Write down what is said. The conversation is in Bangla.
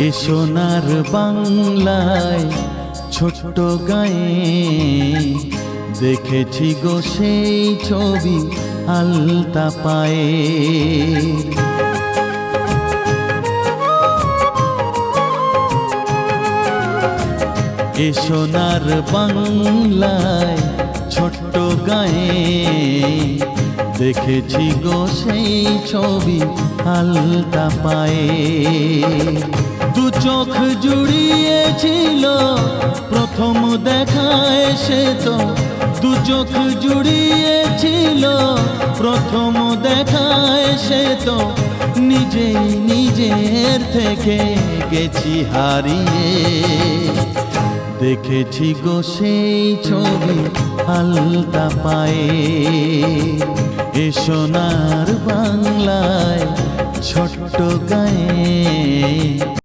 এ সোনার বাংলায় ছোট্ট গায়ে দেখেছি গো সেই ছবি আলতা পায়ে। এ সোনার বাংলায় ছোট্ট গায়ে দেখেছি গো সেই ছবি আলতা পায়ে। দু চোখ জুড়িয়েছিল প্রথম দেখায় সে তো, দু চোখ জুড়িয়েছিল প্রথম দেখায় সে তো, নিজেই নিজের থেকে গেছি হারিয়ে। দেখেছি গো সেই ছবি আলতা পায়ে। এ সোনার বাংলায় ছোট্ট গায়ে